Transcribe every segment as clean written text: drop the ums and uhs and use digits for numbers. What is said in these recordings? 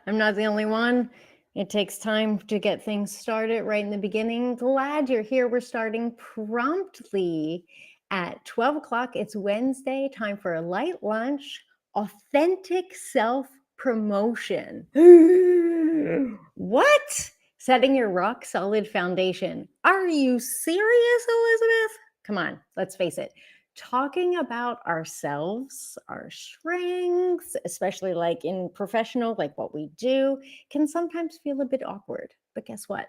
I'm not the only one. It takes time to get things started right in the beginning. Glad you're here. We're starting promptly at 12 o'clock. It's Wednesday, time for a light lunch, authentic self-promotion. What? Setting your rock solid foundation. Are you serious, Elizabeth? Come on, let's face it. Talking about ourselves, our strengths, especially like in professional, like what we do, can sometimes feel a bit awkward. But guess what?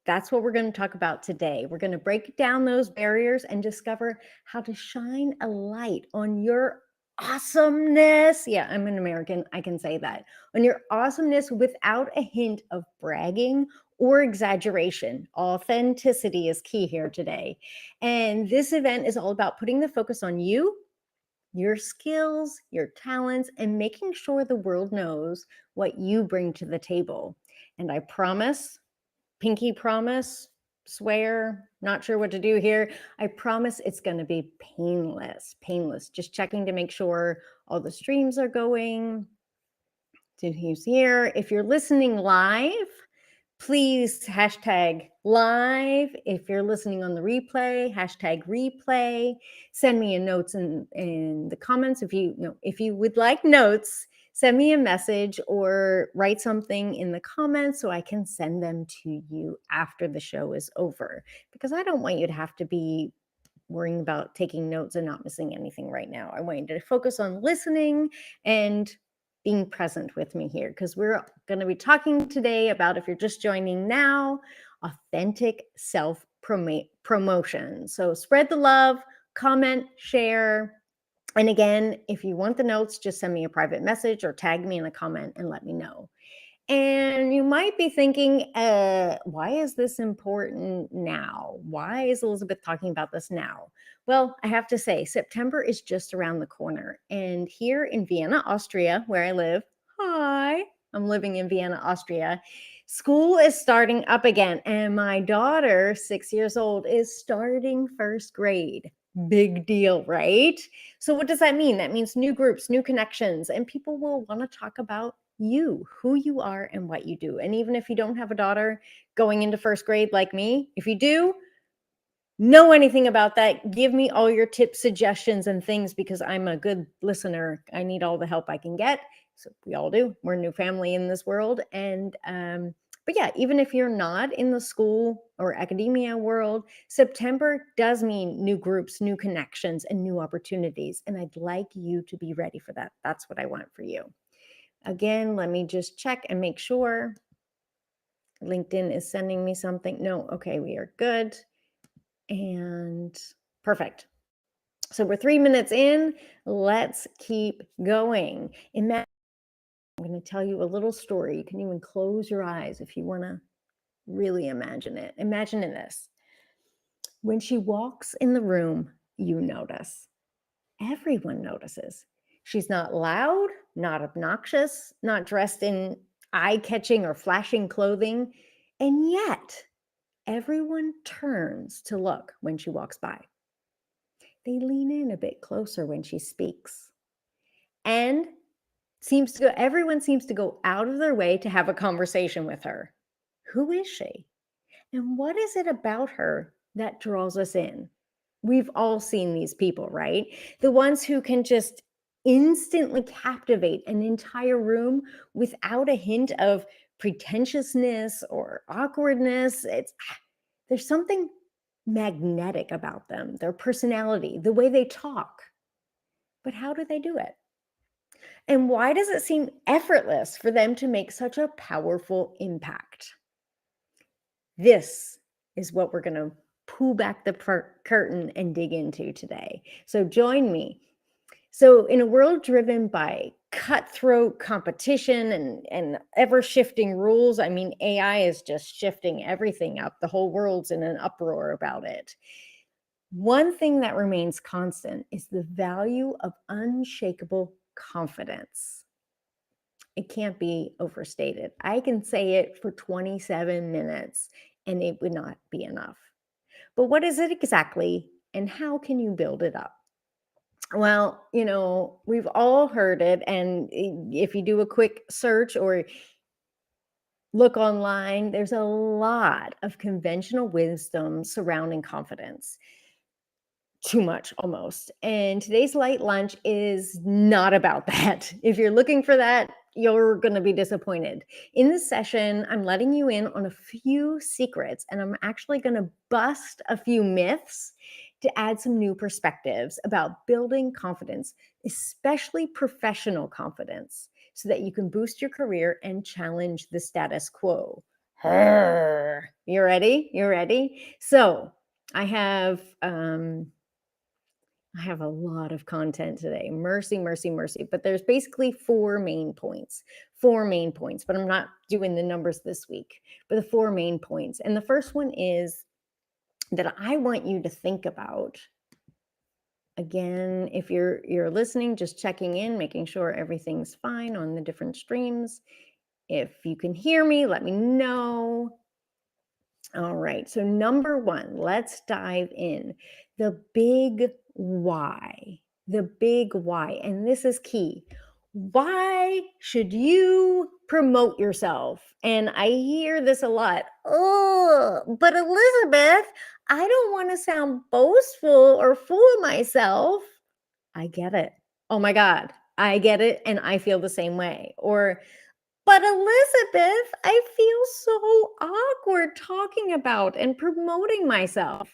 That's what we're going to talk about today. We're going to break down those barriers and discover how to shine a light on your awesomeness. Yeah, I'm an American. I can say that. On your awesomeness without a hint of bragging or exaggeration. Authenticity is key here today. And this event is all about putting the focus on you, your skills, your talents, and making sure the world knows what you bring to the table. And I promise, pinky promise, swear, not sure what to do here. I promise it's going to be painless. Just checking to make sure all the streams are going. To who's here. If you're listening live, please hashtag live. If you're listening on the replay, hashtag replay. Send me a notes in the comments. If you would like notes, send me a message or write something in the comments so I can send them to you after the show is over. Because I don't want you to have to be worrying about taking notes and not missing anything right now. I want you to focus on listening and being present with me here, because we're going to be talking today about, if you're just joining now, authentic self-promotion. So spread the love, comment, share. And again, if you want the notes, just send me a private message or tag me in a comment and let me know. And you might be thinking, why is this important now? Why is Elizabeth talking about this now? Well, I have to say, September is just around the corner. And here in Vienna, Austria, where I live, hi, I'm living in Vienna, Austria, school is starting up again. And my daughter, 6 years old, is starting first grade. Big deal, right? So what does that mean? That means new groups, new connections, and people will want to talk about you, who you are, and what you do. And even if you don't have a daughter going into first grade like me, if you do know anything about that, give me all your tips, suggestions, and things, because I'm a good listener. I need all the help I can get. So we all do. We're a new family in this world. And but yeah, even if you're not in the school or academia world, September does mean new groups, new connections, and new opportunities. And I'd like you to be ready for that. That's what I want for you. Again, let me just check and make sure. LinkedIn is sending me something. No, okay, we are good. And perfect. So we're 3 minutes in. Let's keep going. I'm going to tell you a little story. You can even close your eyes if you want to really imagine it. Imagine this. When she walks in the room, you notice. Everyone notices. She's not loud, not obnoxious, not dressed in eye-catching or flashing clothing, and yet everyone turns to look when she walks by. They lean in a bit closer when she speaks, and everyone seems to go out of their way to have a conversation with her. Who is she? And what is it about her that draws us in? We've all seen these people, right? The ones who can just instantly captivate an entire room without a hint of pretentiousness or awkwardness. There's something magnetic about them, their personality, the way they talk. But how do they do it? And why does it seem effortless for them to make such a powerful impact? This is what we're going to pull back the curtain and dig into today. So join me. So in a world driven by cutthroat competition and ever-shifting rules, I mean, AI is just shifting everything up. The whole world's in an uproar about it. One thing that remains constant is the value of unshakable confidence. It can't be overstated. I can say it for 27 minutes and it would not be enough. But what is it exactly, and how can you build it up? Well, we've all heard it. And if you do a quick search or look online, there's a lot of conventional wisdom surrounding confidence. Too much almost. And today's light lunch is not about that. If you're looking for that, you're going to be disappointed. In this session, I'm letting you in on a few secrets, and I'm actually going to bust a few myths to add some new perspectives about building confidence, especially professional confidence, so that you can boost your career and challenge the status quo. You ready? You ready? So I have a lot of content today. Mercy, mercy, mercy. But there's basically four main points, but I'm not doing the numbers this week, but the four main points. And the first one is that I want you to think about. Again, if you're listening, just checking in, making sure everything's fine on the different streams. If you can hear me, let me know. All right. So number one, let's dive in. The big why. The big why. And this is key. Why should you promote yourself? And I hear this a lot. Oh, but Elizabeth, I don't want to sound boastful or full of myself. I get it. Oh my God, I get it. And I feel the same way. Or, but Elizabeth, I feel so awkward talking about and promoting myself.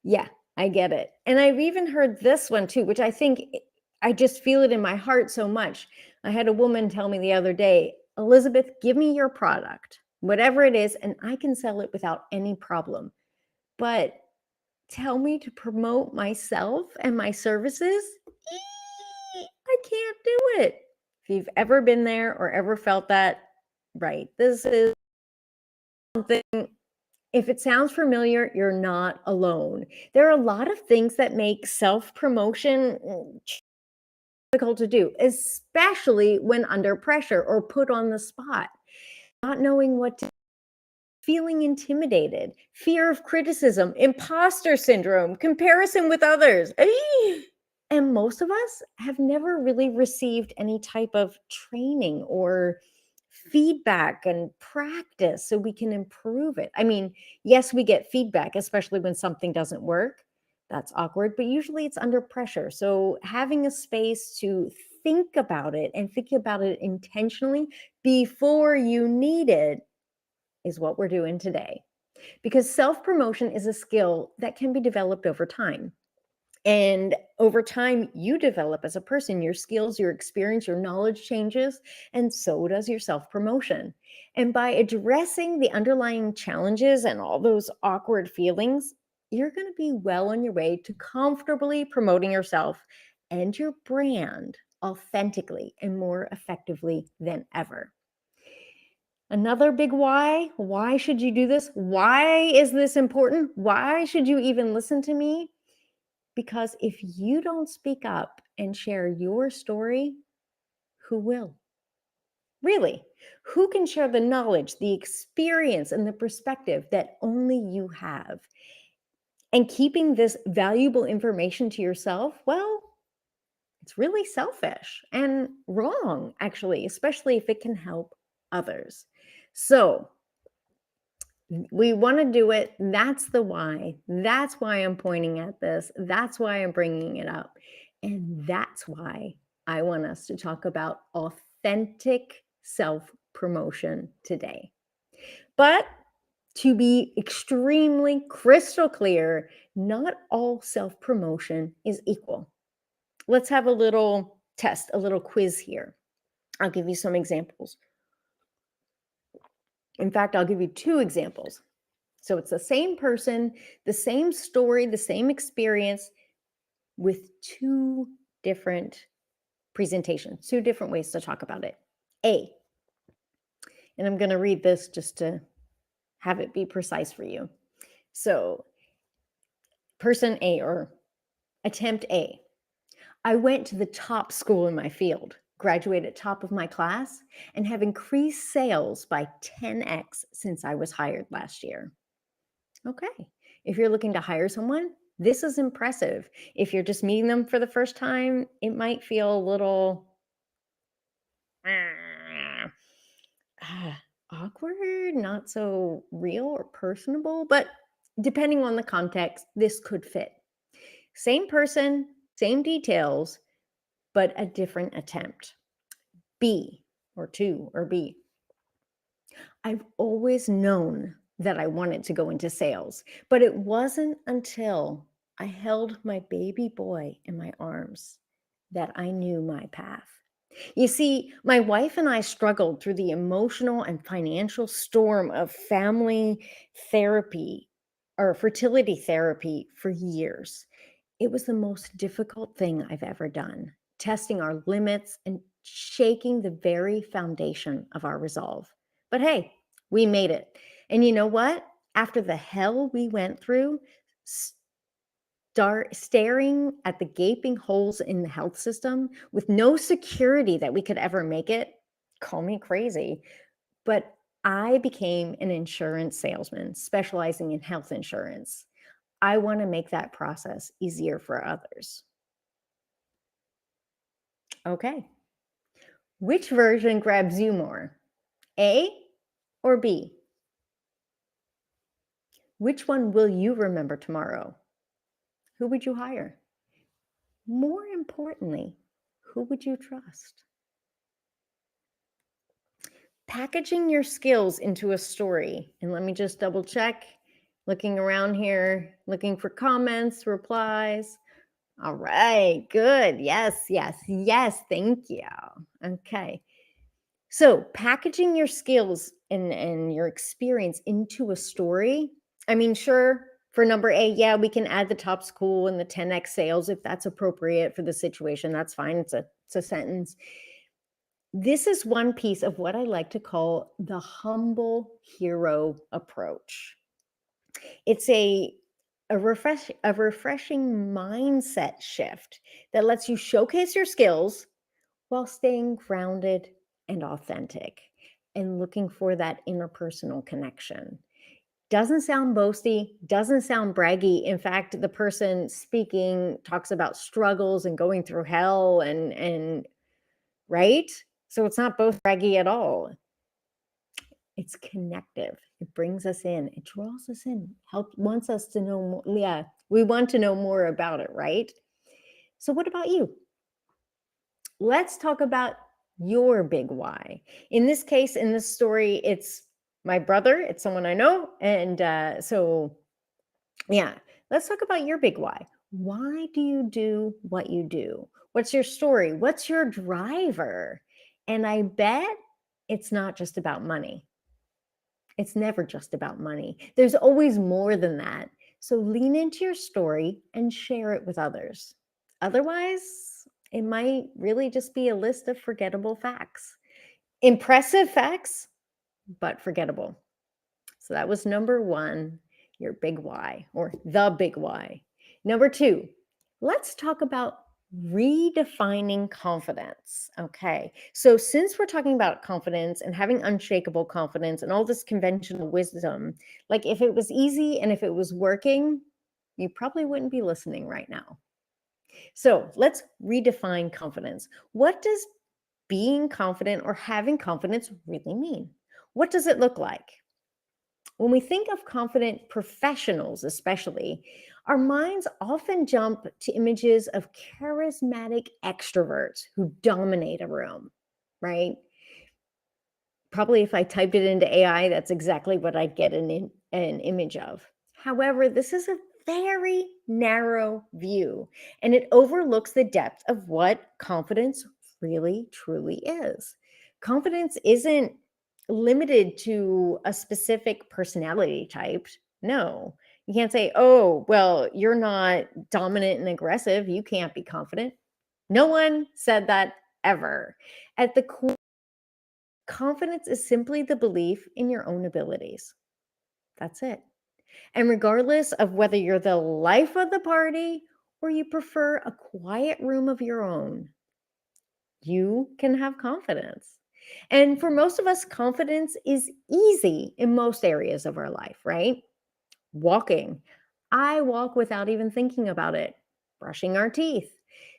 Yeah, I get it. And I've even heard this one too, which I think I just feel it in my heart so much. I had a woman tell me the other day, Elizabeth, give me your product, whatever it is, and I can sell it without any problem. But tell me to promote myself and my services? I can't do it. If you've ever been there or ever felt that, right, this is something. If it sounds familiar, you're not alone. There are a lot of things that make self-promotion difficult to do, especially when under pressure or put on the spot. Not knowing what to, feeling intimidated, fear of criticism, imposter syndrome, comparison with others. And most of us have never really received any type of training or feedback and practice so we can improve it. I mean, yes, we get feedback, especially when something doesn't work. That's awkward, but usually it's under pressure. So having a space to think about it and think about it intentionally before you need it is what we're doing today. Because self-promotion is a skill that can be developed over time. And over time, you develop as a person, your skills, your experience, your knowledge changes, and so does your self-promotion. And by addressing the underlying challenges and all those awkward feelings, you're going to be well on your way to comfortably promoting yourself and your brand authentically and more effectively than ever. Another big why. Why should you do this? Why is this important? Why should you even listen to me? Because if you don't speak up and share your story, who will? Really, who can share the knowledge, the experience, and the perspective that only you have? And keeping this valuable information to yourself, well, it's really selfish and wrong, actually, especially if it can help others. So we want to do it. That's the why. That's why I'm pointing at this. That's why I'm bringing it up. And that's why I want us to talk about authentic self-promotion today. But to be extremely crystal clear, not all self-promotion is equal. Let's have a little test, a little quiz here. I'll give you some examples. In fact, I'll give you two examples. So it's the same person, the same story, the same experience with two different presentations, two different ways to talk about it. A, and I'm going to read this just to have it be precise for you. So person A or attempt A, I went to the top school in my field, graduated top of my class, and have increased sales by 10x since I was hired last year. Okay. If you're looking to hire someone, This is impressive. If you're just meeting them for the first time, it might feel a little awkward, not so real or personable, but depending on the context, this could fit. Same person, same details, but a different attempt. B or two or B. I've always known that I wanted to go into sales, but it wasn't until I held my baby boy in my arms that I knew my path. You see, my wife and I struggled through the emotional and financial storm of family therapy or fertility therapy for years. It was the most difficult thing I've ever done, testing our limits and shaking the very foundation of our resolve. But hey, we made it. And you know what? After the hell we went through, start staring at the gaping holes in the health system with no security that we could ever make it, call me crazy. But I became an insurance salesman specializing in health insurance. I want to make that process easier for others. Okay. Which version grabs you more? A or B? Which one will you remember tomorrow? Who would you hire? More importantly, who would you trust? Packaging your skills into a story. And let me just double check, looking around here, looking for comments, replies. All right, good. Yes, yes, yes. Thank you. Okay. So packaging your skills and your experience into a story. I mean, sure, for number A, yeah, we can add the top school and the 10x sales if that's appropriate for the situation. That's fine. It's a sentence. This is one piece of what I like to call the humble hero approach. It's a refreshing mindset shift that lets you showcase your skills while staying grounded and authentic and looking for that interpersonal connection. Doesn't sound boasty, doesn't sound braggy. In fact, the person speaking talks about struggles and going through hell and right? So it's not both braggy at all. It's connective. It brings us in. It draws us in. Wants us to know more. Yeah, we want to know more about it, right? So what about you? Let's talk about your big why. In this case, in this story, it's my brother. It's someone I know. And so, yeah, let's talk about your big why. Why do you do what you do? What's your story? What's your driver? And I bet it's not just about money. It's never just about money. There's always more than that. So lean into your story and share it with others. Otherwise, it might really just be a list of forgettable facts. Impressive facts, but forgettable. So that was number one, your big why, or the big why. Number two, let's talk about redefining confidence. Okay. So since we're talking about confidence and having unshakable confidence and all this conventional wisdom, like if it was easy and if it was working, you probably wouldn't be listening right now. So let's redefine confidence. What does being confident or having confidence really mean? What does it look like? When we think of confident professionals, especially, our minds often jump to images of charismatic extroverts who dominate a room, right? Probably if I typed it into AI, that's exactly what I'd get an image of. However, this is a very narrow view, and it overlooks the depth of what confidence really, truly is. Confidence isn't limited to a specific personality type. No, you can't say, oh, well, you're not dominant and aggressive. You can't be confident. No one said that ever. At the core, confidence is simply the belief in your own abilities. That's it. And regardless of whether you're the life of the party or you prefer a quiet room of your own, you can have confidence. And for most of us, confidence is easy in most areas of our life, right? Walking. I walk without even thinking about it. Brushing our teeth.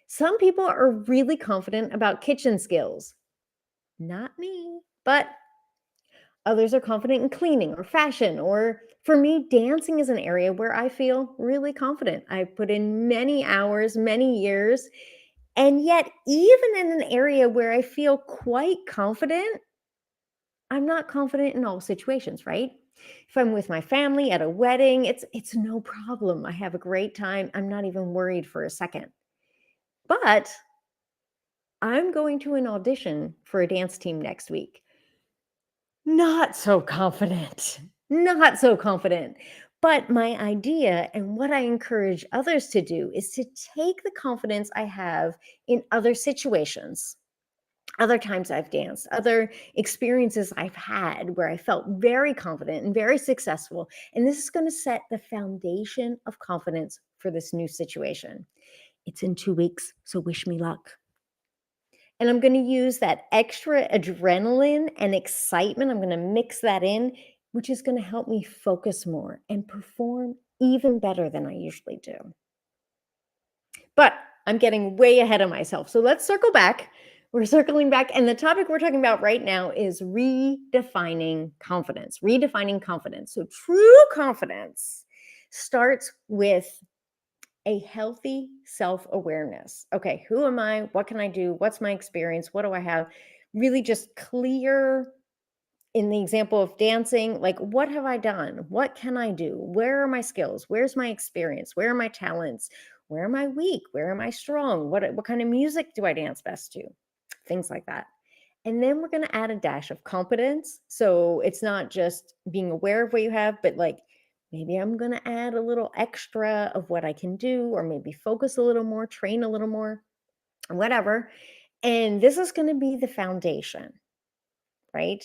Some people are really confident about kitchen skills. Not me, but others are confident in cleaning or fashion, or for me, dancing is an area where I feel really confident. I put in many hours, many years, and yet, even in an area where I feel quite confident, I'm not confident in all situations, right? If I'm with my family at a wedding, it's no problem. I have a great time. I'm not even worried for a second. But I'm going to an audition for a dance team next week. Not so confident. Not so confident. But my idea and what I encourage others to do is to take the confidence I have in other situations, other times I've danced, other experiences I've had where I felt very confident and very successful. And this is going to set the foundation of confidence for this new situation. It's in 2 weeks, so wish me luck. And I'm going to use that extra adrenaline and excitement. I'm going to mix that in, which is going to help me focus more and perform even better than I usually do. But I'm getting way ahead of myself. So let's circle back. We're circling back. And the topic we're talking about right now is redefining confidence. Redefining confidence. So true confidence starts with a healthy self-awareness. Okay, who am I? What can I do? What's my experience? What do I have? Really just clear in the example of dancing, like what have I done? What can I do? Where are my skills? Where's my experience? Where are my talents? Where am I weak? Where am I strong? What kind of music do I dance best to? Things like that. And then we're going to add a dash of competence. So it's not just being aware of what you have, but like maybe I'm going to add a little extra of what I can do, or maybe focus a little more, train a little more, whatever. And this is going to be the foundation, right?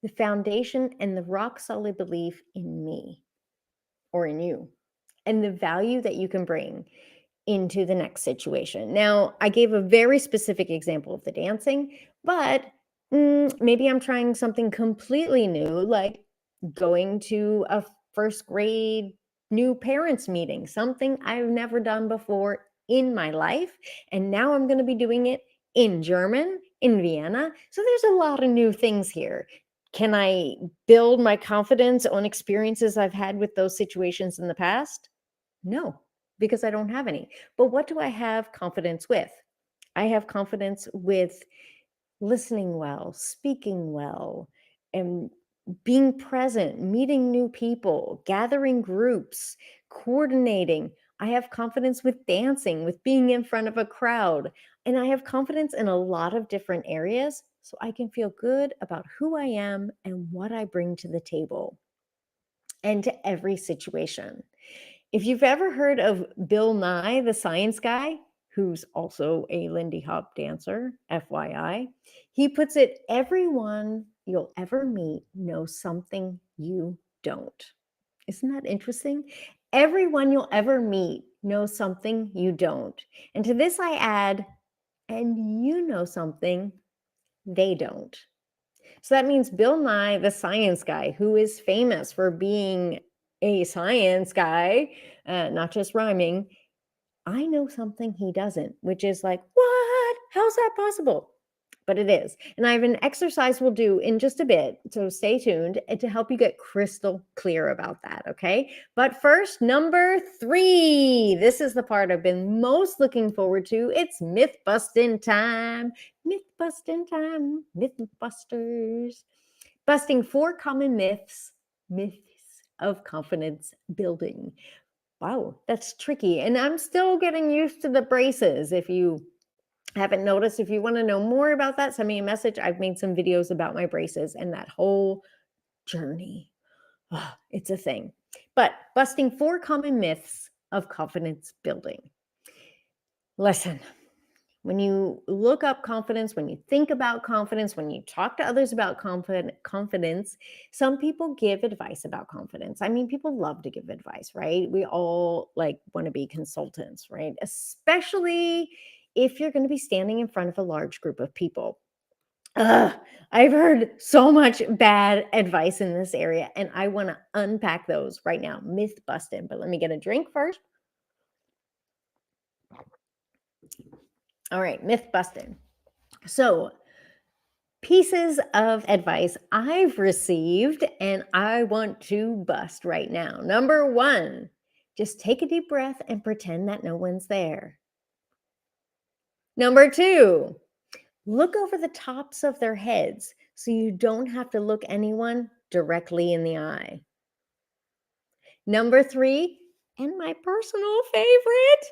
The foundation and the rock solid belief in me or in you and the value that you can bring into the next situation. Now, I gave a very specific example of the dancing, but maybe I'm trying something completely new, like going to a first grade new parents meeting, something I've never done before in my life. And now I'm going to be doing it in German, in Vienna. So there's a lot of new things here. Can I build my confidence on experiences I've had with those situations in the past? No, because I don't have any. But what do I have confidence with? I have confidence with listening well, speaking well, and being present, meeting new people, gathering groups, coordinating. I have confidence with dancing, with being in front of a crowd. And I have confidence in a lot of different areas so I can feel good about who I am and what I bring to the table and to every situation. If you've ever heard of Bill Nye, the science guy, who's also a Lindy Hop dancer, FYI, he puts it, everyone you'll ever meet knows something you don't. Isn't that interesting? Everyone you'll ever meet knows something you don't. And to this I add, and you know something they don't. So that means Bill Nye, the science guy, who is famous for being a science guy, not just rhyming, I know something he doesn't, which is like, what? How's that possible? But it is. And I have an exercise we'll do in just a bit. So stay tuned and to help you get crystal clear about that. Okay. But first, number 3. This is the part I've been most looking forward to. It's myth busting time. Myth busting time. Myth busters. Busting 4 common myths of confidence building. Wow, that's tricky. And I'm still getting used to the braces. If you haven't noticed, if you want to know more about that, send me a message. I've made some videos about my braces and that whole journey. Oh, it's a thing. But busting 4 common myths of confidence building. Listen, when you look up confidence, when you think about confidence, when you talk to others about confidence, some people give advice about confidence. I mean, people love to give advice, right? We all like want to be consultants, right? Especially if you're going to be standing in front of a large group of people. Ugh, I've heard so much bad advice in this area, and I want to unpack those right now. Myth busting. But let me get a drink first. All right, myth busting. So, pieces of advice I've received and I want to bust right now. Number one, just take a deep breath and pretend that no one's there. Number two, look over the tops of their heads so you don't have to look anyone directly in the eye. Number three, and my personal favorite,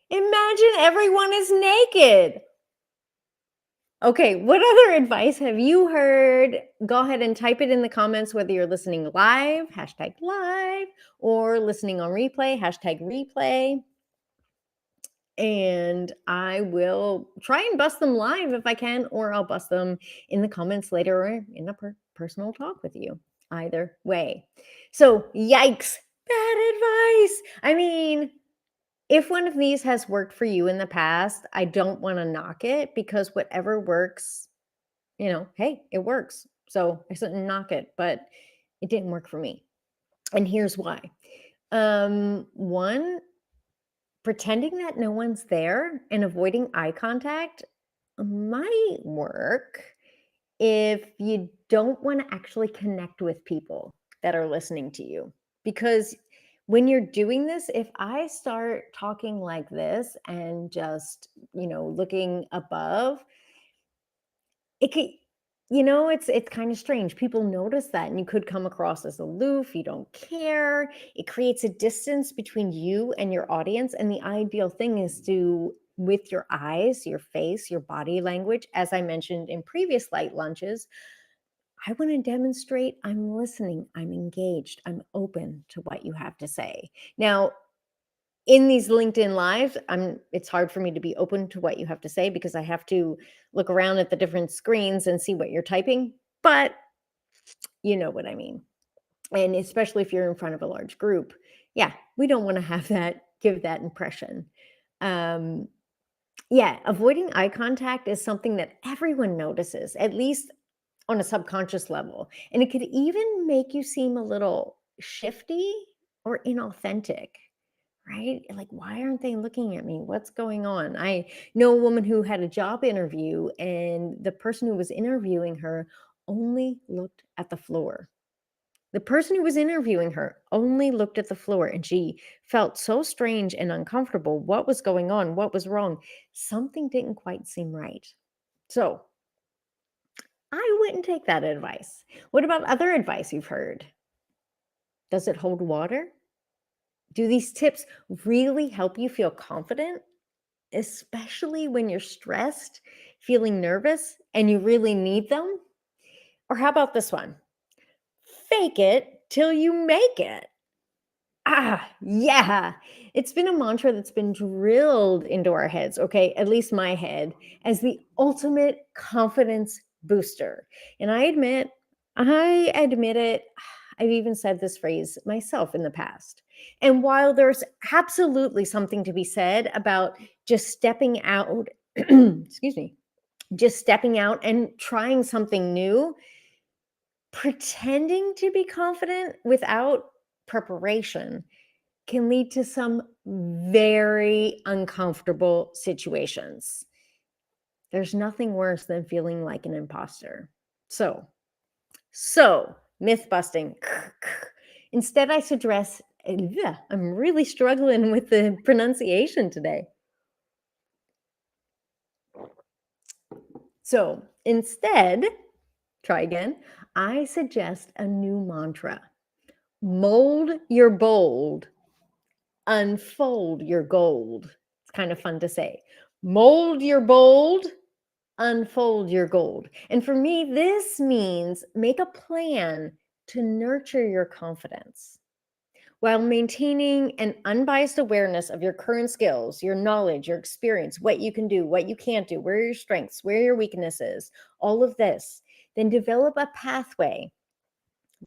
imagine everyone is naked. Okay, what other advice have you heard? Go ahead and type it in the comments, whether you're listening live, hashtag live, or listening on replay, hashtag replay. And I will try and bust them live if I can, or I'll bust them in the comments later or in a personal talk with you. Either way. So, yikes, bad advice. I mean, if one of these has worked for you in the past, I don't want to knock it because whatever works, hey, it works. So I shouldn't knock it, but it didn't work for me. And here's why. One, pretending that no one's there and avoiding eye contact might work if you don't want to actually connect with people that are listening to you. Because when you're doing this, if I start talking like this and just, looking above, it could, it's kind of strange. People notice that, and you could come across as aloof, you don't care. It creates a distance between you and your audience. And the ideal thing is to, with your eyes, your face, your body language, as I mentioned in previous light lunches, I want to demonstrate I'm listening, I'm engaged, I'm open to what you have to say. Now, in these LinkedIn lives, it's hard for me to be open to what you have to say because I have to look around at the different screens and see what you're typing, but you know what I mean. And especially if you're in front of a large group, yeah, we don't want to have that, give that impression. Um, yeah, avoiding eye contact is something that everyone notices, at least on a subconscious level. And it could even make you seem a little shifty or inauthentic, right? Like, why aren't they looking at me? What's going on? I know a woman who had a job interview, and the person who was interviewing her only looked at the floor. The person who was interviewing her only looked at the floor, and she felt so strange and uncomfortable. What was going on? What was wrong? Something didn't quite seem right. So I wouldn't take that advice. What about other advice you've heard? Does it hold water? Do these tips really help you feel confident, especially when you're stressed, feeling nervous, and you really need them? Or how about this one? Fake it till you make it. Yeah. It's been a mantra that's been drilled into our heads, okay, at least my head, as the ultimate confidence booster. And I admit it, I've even said this phrase myself in the past. And while there's absolutely something to be said about just stepping out, excuse me, just stepping out and trying something new, pretending to be confident without preparation can lead to some very uncomfortable situations. There's nothing worse than feeling like an imposter. So myth busting. Instead, I suggest, yeah, I'm really struggling with the pronunciation today. So instead, try again. I suggest a new mantra. Mold your bold, unfold your gold. It's kind of fun to say. Mold your bold, unfold your gold. And for me, this means make a plan to nurture your confidence while maintaining an unbiased awareness of your current skills, your knowledge, your experience, what you can do, what you can't do, where are your strengths, where are your weaknesses, all of this. Then develop a pathway.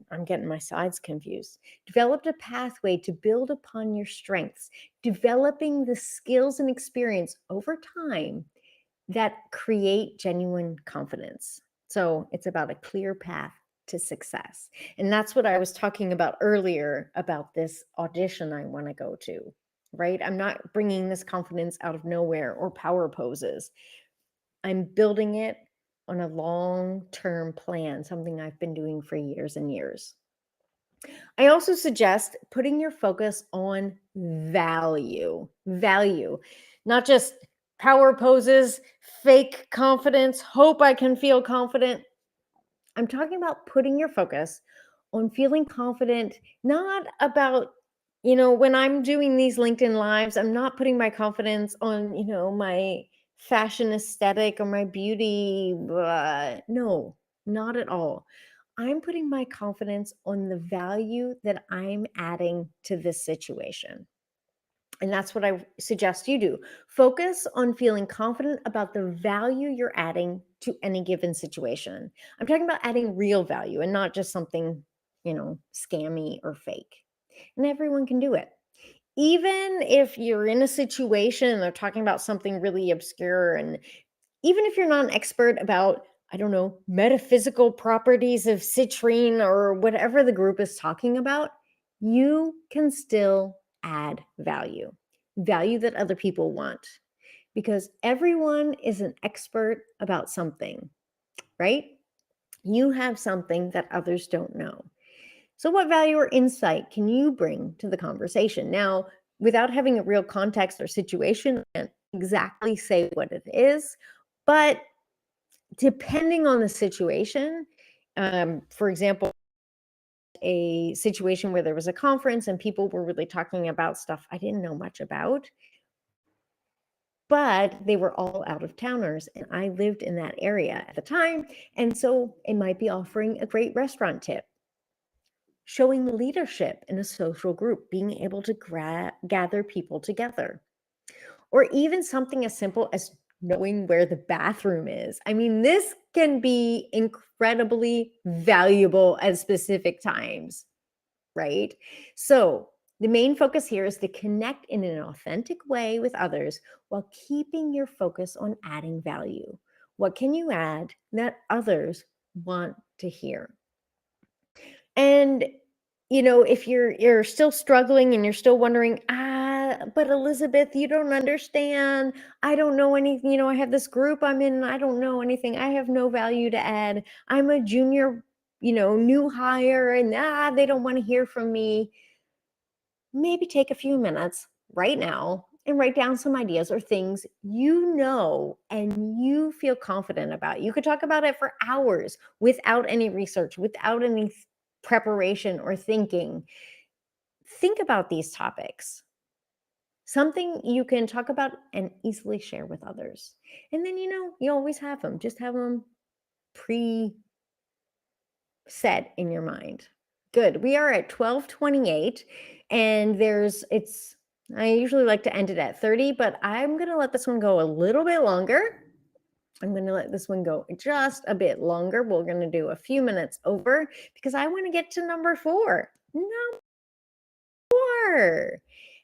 I'm getting my sides confused. Developed a pathway to build upon your strengths, developing the skills and experience over time that create genuine confidence. So it's about a clear path to success. And that's what I was talking about earlier about this audition I want to go to, right? I'm not bringing this confidence out of nowhere or power poses. I'm building it on a long-term plan, something I've been doing for years and years. I also suggest putting your focus on value, not just power poses, fake confidence, hope I can feel confident. I'm talking about putting your focus on feeling confident, not about, when I'm doing these LinkedIn lives, I'm not putting my confidence on, my fashion aesthetic or my beauty. No, not at all. I'm putting my confidence on the value that I'm adding to this situation. And that's what I suggest you do. Focus on feeling confident about the value you're adding to any given situation. I'm talking about adding real value and not just something, scammy or fake. And everyone can do it. Even if you're in a situation and they're talking about something really obscure, and even if you're not an expert about, I don't know, metaphysical properties of citrine or whatever the group is talking about, you can still add value that other people want, because everyone is an expert about something, right? You have something that others don't know. So, what value or insight can you bring to the conversation? Now, without having a real context or situation, I can't exactly say what it is, but depending on the situation, for example, a situation where there was a conference and people were really talking about stuff I didn't know much about, but they were all out of towners and I lived in that area at the time. And so it might be offering a great restaurant tip, showing leadership in a social group, being able to gather people together, or even something as simple as knowing where the bathroom is. I mean, this can be incredibly valuable at specific times, right? So, the main focus here is to connect in an authentic way with others while keeping your focus on adding value. What can you add that others want to hear? And if you're still struggling and you're still wondering, but Elizabeth, you don't understand. I don't know anything. I have this group I'm in, and I don't know anything. I have no value to add. I'm a junior, new hire, and they don't want to hear from me. Maybe take a few minutes right now and write down some ideas or things and you feel confident about. You could talk about it for hours without any research, without any preparation or thinking. Think about these topics. Something you can talk about and easily share with others. And then, you always have them. Just have them pre set in your mind. Good. We are at 12:28 and I usually like to end it at 30, but I'm going to let this one go a little bit longer. I'm going to let this one go just a bit longer. We're going to do a few minutes over because I want to get to number 4. Number 4.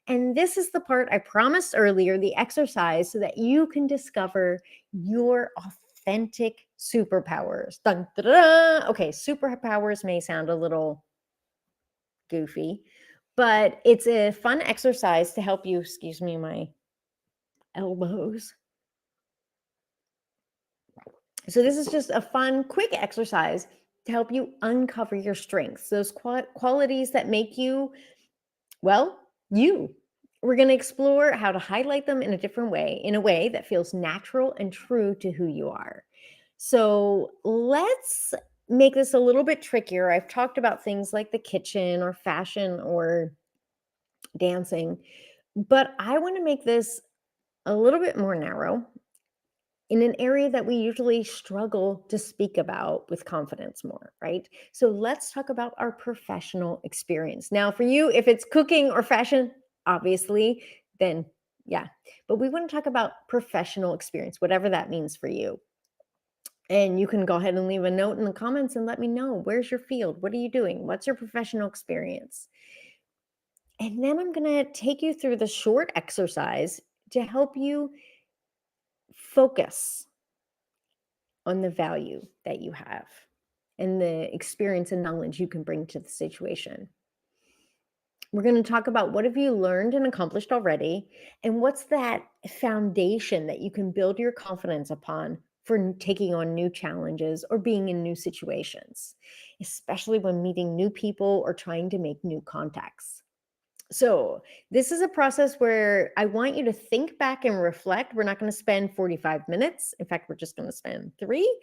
And this is the part I promised earlier, the exercise so that you can discover your authentic superpowers. Dun, da, da, da. Okay, superpowers may sound a little goofy, but it's a fun exercise to help you, excuse me, my elbows. So this is just a fun, quick exercise to help you uncover your strengths, those qualities that make you, well, you. We're going to explore how to highlight them in a way that feels natural and true to who you are. So let's make this a little bit trickier. I've talked about things like the kitchen or fashion or dancing, but I want to make this a little bit more narrow in an area that we usually struggle to speak about with confidence more, right? So let's talk about our professional experience. Now, for you, if it's cooking or fashion, obviously, then yeah. But we want to talk about professional experience, whatever that means for you. And you can go ahead and leave a note in the comments and let me know, where's your field? What are you doing? What's your professional experience? And then I'm going to take you through the short exercise to help you focus on the value that you have and the experience and knowledge you can bring to the situation. We're going to talk about what have you learned and accomplished already, and what's that foundation that you can build your confidence upon for taking on new challenges or being in new situations, especially when meeting new people or trying to make new contacts. So, this is a process where I want you to think back and reflect. We're not going to spend 45 minutes. In fact, we're just going to spend 3.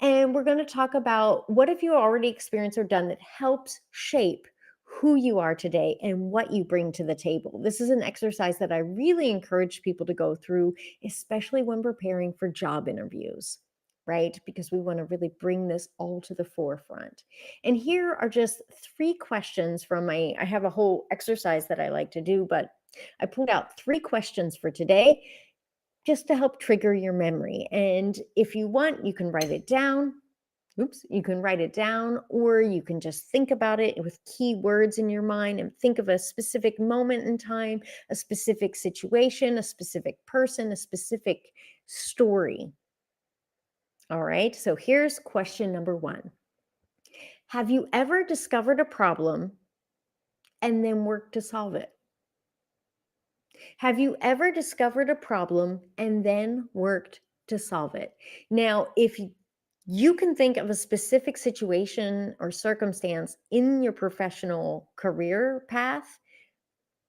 And we're going to talk about what have you already experienced or done that helps shape who you are today and what you bring to the table. This is an exercise that I really encourage people to go through, especially when preparing for job interviews, right? Because we want to really bring this all to the forefront. And here are just 3 questions from I have a whole exercise that I like to do, but I pulled out 3 questions for today just to help trigger your memory. And if you want, you can write it down. You can write it down, or you can just think about it with key words in your mind and think of a specific moment in time, a specific situation, a specific person, a specific story. All right. So here's question number 1. Have you ever discovered a problem and then worked to solve it? Have you ever discovered a problem and then worked to solve it? Now, if you can think of a specific situation or circumstance in your professional career path,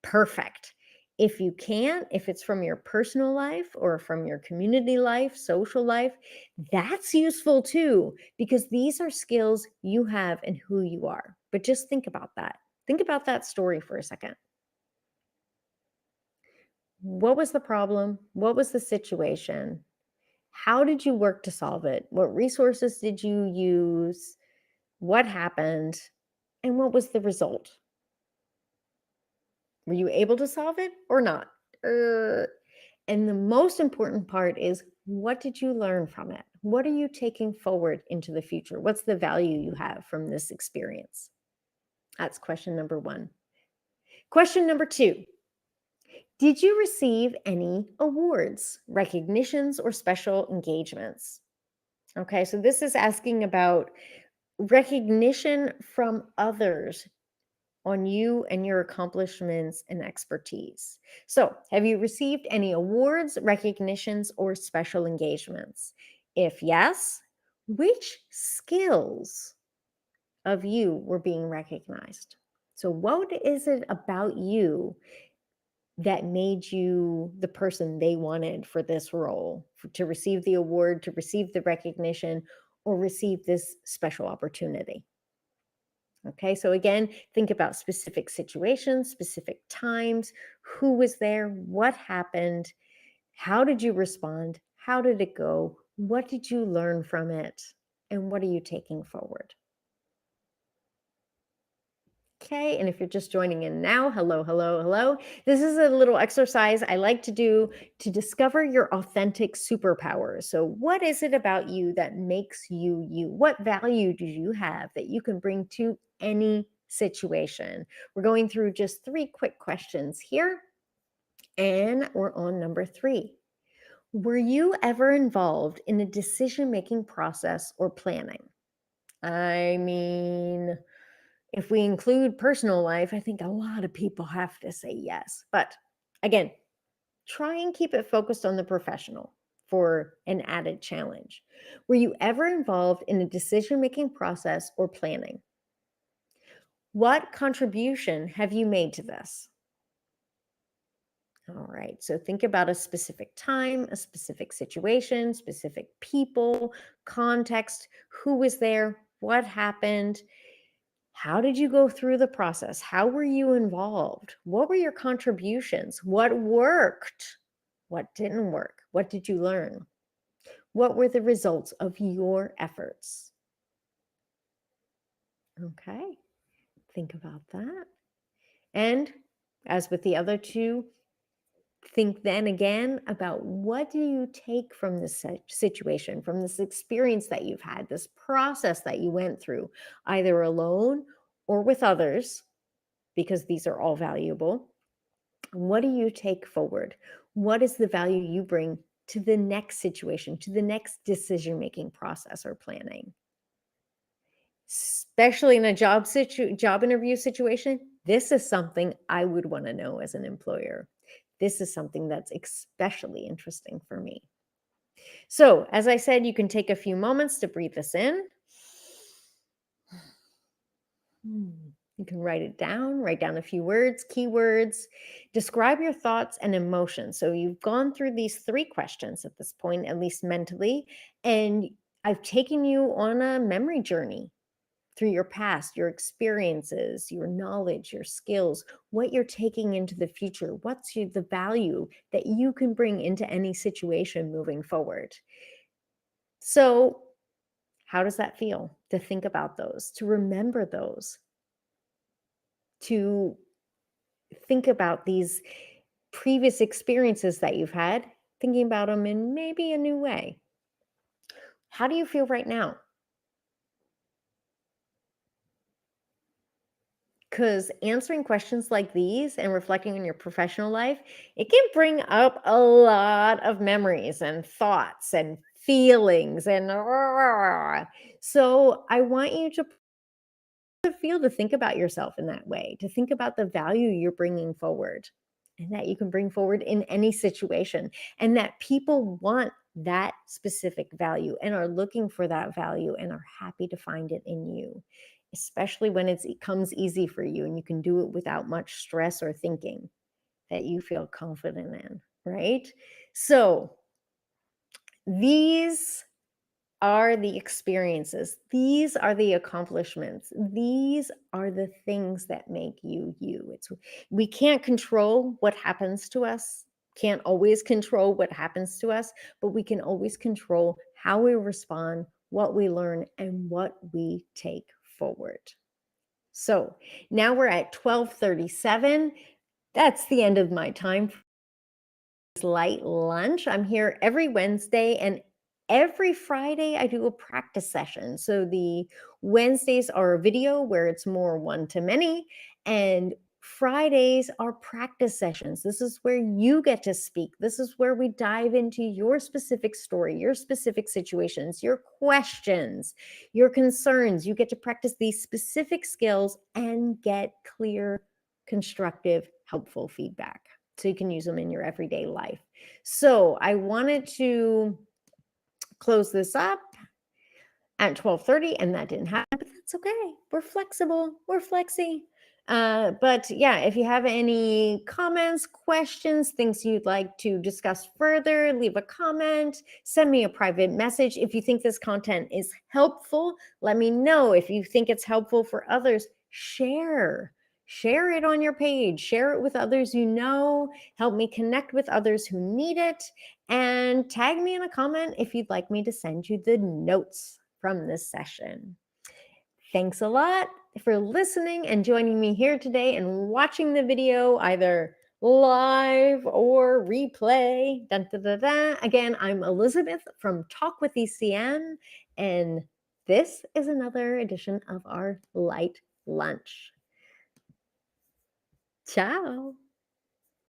perfect. If you can't, if it's from your personal life or from your community life, social life, that's useful too, because these are skills you have and who you are. But just think about that. Think about that story for a second. What was the problem? What was the situation? How did you work to solve it? What resources did you use? What happened? And what was the result? Were you able to solve it or not? And the most important part is, what did you learn from it? What are you taking forward into the future? What's the value you have from this experience? That's question number 1. Question number 2. Did you receive any awards, recognitions, or special engagements? Okay, so this is asking about recognition from others on you and your accomplishments and expertise. So, have you received any awards, recognitions, or special engagements? If yes, which skills of you were being recognized? So, what is it about you that made you the person they wanted for this role, to receive the award, to receive the recognition, or receive this special opportunity? Okay, so again, think about specific situations, specific times, who was there, what happened, how did you respond, how did it go, what did you learn from it, and what are you taking forward? Okay, and if you're just joining in now, hello, hello, hello. This is a little exercise I like to do to discover your authentic superpowers. So, what is it about you that makes you you? What value do you have that you can bring to any situation? We're going through just 3 quick questions here, and we're on number 3. Were you ever involved in a decision making process or planning? I mean, if we include personal life, I think a lot of people have to say yes. But again, try and keep it focused on the professional for an added challenge. Were you ever involved in a decision making process or planning? What contribution have you made to this? All right, so think about a specific time, a specific situation, specific people, context, who was there, what happened. How did you go through the process? How were you involved? What were your contributions? What worked? What didn't work? What did you learn? What were the results of your efforts? Okay, think about that. And as with the other 2, think then again about what do you take from this situation, from this experience that you've had, this process that you went through, either alone or with others, because these are all valuable. What do you take forward? What is the value you bring to the next situation, to the next decision-making process or planning. Especially in a job interview situation, this is something I would want to know as an employer. This is something that's especially interesting for me. So, as I said, you can take a few moments to breathe this in. You can write down a few words, keywords, describe your thoughts and emotions. So, you've gone through these 3 questions at this point, at least mentally, and I've taken you on a memory journey through your past, your experiences, your knowledge, your skills, what you're taking into the future, what's the value that you can bring into any situation moving forward. So, how does that feel to think about those, to remember those, to think about these previous experiences that you've had, thinking about them in maybe a new way? How do you feel right now? Because answering questions like these and reflecting on your professional life, it can bring up a lot of memories and thoughts and feelings and so I want you to think about yourself in that way, to think about the value you're bringing forward and that you can bring forward in any situation, and that people want that specific value and are looking for that value and are happy to find it in you, especially when it comes easy for you and you can do it without much stress or thinking, that you feel confident in, right? So these are the experiences. These are the accomplishments. These are the things that make you you. We can't control what happens to us, can't always control what happens to us, but we can always control how we respond, what we learn, and what we take forward. So now we're at 12:37. That's the end of my time light lunch. I'm here every Wednesday, and every Friday I do a practice session. So the Wednesdays are a video where it's more one to many, and Fridays are practice sessions. This is where you get to speak. This is where we dive into your specific story, your specific situations, your questions, your concerns. You get to practice these specific skills and get clear, constructive, helpful feedback, so you can use them in your everyday life. So I wanted to close this up at 12:30, and that didn't happen, but that's okay. We're flexible. We're flexy. But yeah, if you have any comments, questions, things you'd like to discuss further, leave a comment, send me a private message. If you think this content is helpful, let me know. If you think it's helpful for others, share it on your page, share it with others you know, help me connect with others who need it, and tag me in a comment if you'd like me to send you the notes from this session. Thanks a lot for listening and joining me here today and watching the video either live or replay. Dun, dun, dun, dun. Again, I'm Elizabeth from Talk with ECM, and this is another edition of our Light Lunch. Ciao.